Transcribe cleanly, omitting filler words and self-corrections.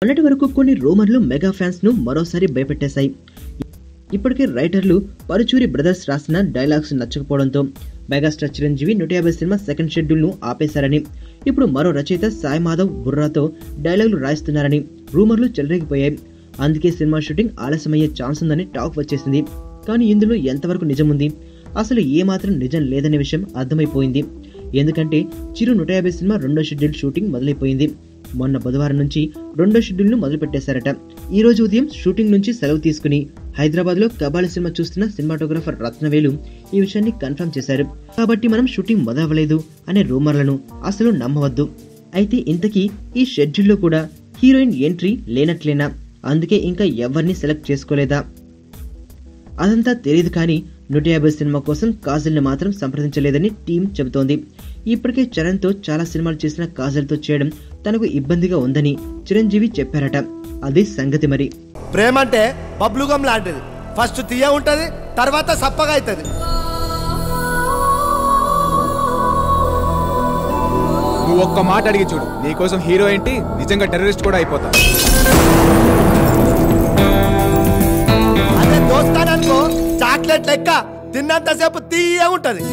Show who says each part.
Speaker 1: మొన్నటి వరకు కొన్ని రూమర్లు మెగా ఫ్యాన్స్ ను మరోసారి భయపెట్టేశాయి. ఇప్పటికే రైటర్లు పరుచూరి బ్రదర్స్ రాసిన డైలాగ్స్ నచ్చకపోవడంతో మెగాస్టార్ చిరంజీవి 150 సినిమా సెకండ్ షెడ్యూల్ ను ఆపేశారని, ఇప్పుడు మరో రచయిత సాయి మాధవ్ బుర్రాతో డైలాగులు రాయిస్తున్నారని రూమర్లు చెలరేగిపోయాయి. అందుకే సినిమా షూటింగ్ ఆలస్యమయ్యే ఛాన్స్ ఉందని టాక్ వచ్చేసింది. కానీ ఇందులో ఎంతవరకు నిజముంది, అసలు ఏమాత్రం నిజం లేదనే విషయం అర్థమైపోయింది. ఎందుకంటే చిరు 150 సినిమా రెండో షెడ్యూల్ షూటింగ్ మొదలైపోయింది. మొన్న బుధవారం నుంచి రెండో షెడ్యూల్ ను మొదలు పెట్టేశారట. ఈ రోజు ఉదయం షూటింగ్ నుంచి సెలవు తీసుకుని హైదరాబాద్ లో కబాలి సినిమా చూస్తున్న సినిమాటోగ్రాఫర్ రత్నవేలు ఈ విషయాన్ని కన్ఫర్మ్ చేశారు. కాబట్టి మనం షూటింగ్ మొదలవలేదు అనే రూమర్లను అసలు నమ్మవద్దు. అయితే ఇంతకీ ఈ షెడ్యూల్లో కూడా హీరోయిన్ ఎంట్రీ లేనట్లేనా, అందుకే ఇంకా ఎవరిని సెలెక్ట్ చేసుకోలేదా, అదంతా తెలియదు. కానీ 150 సినిమా కోసం కాజల్ ని మాత్రం సంప్రదించలేదని టీం చెబుతోంది. ఇప్పటికే చరణ్ తో చాలా సినిమాలు చేసిన కాజల్ తో చేయడం తనకు ఇబ్బందిగా ఉందని చిరంజీవి చెప్పారట. అది సంగతి. మరి
Speaker 2: ప్రేమ అంటే బబ్లుగం లాంటిది, ఫస్ట్ తీయ ఉంటది, తర్వాత సప్పగా అవుతుంది.
Speaker 3: నువ్వు ఒక్క మాట అడిగి చూడు, నీకోసం హీరో ఏంటి నిజంగా టెర్రరిస్ట్ కూడా అయిపోతా.
Speaker 2: అదే దోస్తాననుకో చాక్లెట్ లెక్క తిన్నంతసేపు తీయ ఉంటది.